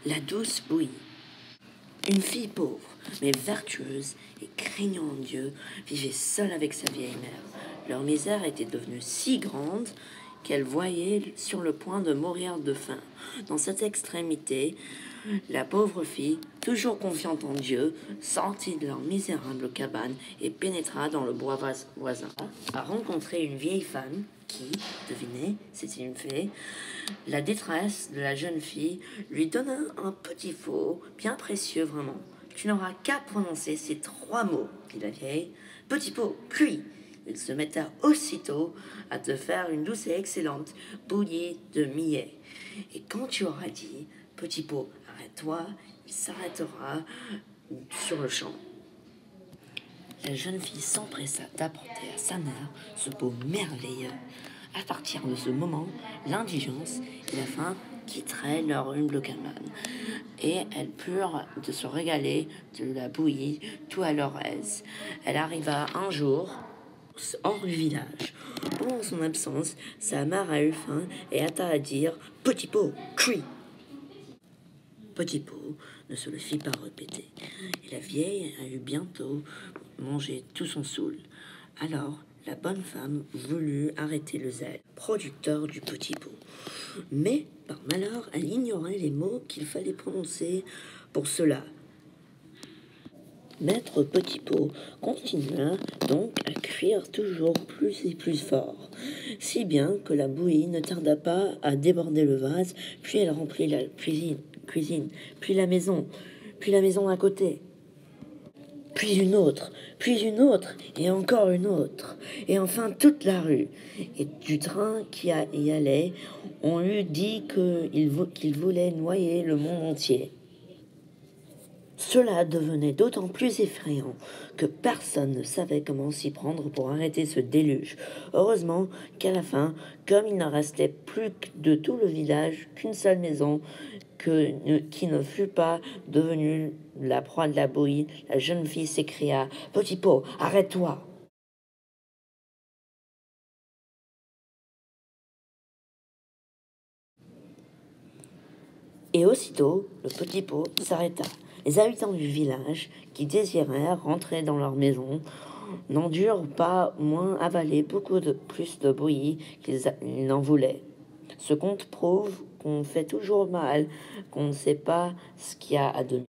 La douce bouillie. Une fille pauvre, mais vertueuse et craignant en Dieu, vivait seule avec sa vieille mère. Leur misère était devenue si grande qu'elle voyait sur le point de mourir de faim. Dans cette extrémité, la pauvre fille, toujours confiante en Dieu, sortit de leur misérable cabane et pénétra dans le bois voisin. A rencontré une vieille femme qui, devinez, c'était une fée. La détresse de la jeune fille lui donna un petit faux, bien précieux vraiment. Tu n'auras qu'à prononcer ces 3 mots, dit la vieille. Petit pot, cuit. Ils se mettèrent aussitôt à te faire une douce et excellente bouillie de millet. Et quand tu auras dit, petit pot, arrête-toi, il s'arrêtera sur le champ. La jeune fille s'empressa d'apporter à sa mère ce pot merveilleux. À partir de ce moment, l'indigence et la faim quitteraient leur humble cabane, et elles purent de se régaler de la bouillie tout à leur aise. Elle arriva un jour hors du village. Pendant son absence, sa mère a eu faim et hâta à dire « Petit pot, cuit !» Petit pot ne se le fit pas répéter, et la vieille a eu bientôt mangé tout son saoul. Alors, la bonne femme voulut arrêter le zèle producteur du petit pot. Mais, par malheur, elle ignorait les mots qu'il fallait prononcer pour cela. Maître Petit Pot continua donc à cuire toujours plus et plus fort, si bien que la bouillie ne tarda pas à déborder le vase, puis elle remplit la cuisine, puis la maison à côté, puis une autre, et encore une autre, et enfin toute la rue. Et du train qui y allait, on lui dit qu'il voulait noyer le monde entier. Cela devenait d'autant plus effrayant que personne ne savait comment s'y prendre pour arrêter ce déluge. Heureusement qu'à la fin, comme il ne restait plus de tout le village qu'une seule maison qui ne fut pas devenue la proie de la bouillie, la jeune fille s'écria « Petit pot, arrête-toi !» Et aussitôt, le petit pot s'arrêta. Les habitants du village, qui désirèrent rentrer dans leur maison, n'en durent pas moins avaler beaucoup plus de bouillie qu'ils n'en voulaient. Ce conte prouve qu'on fait toujours mal, qu'on ne sait pas ce qu'il y a à donner.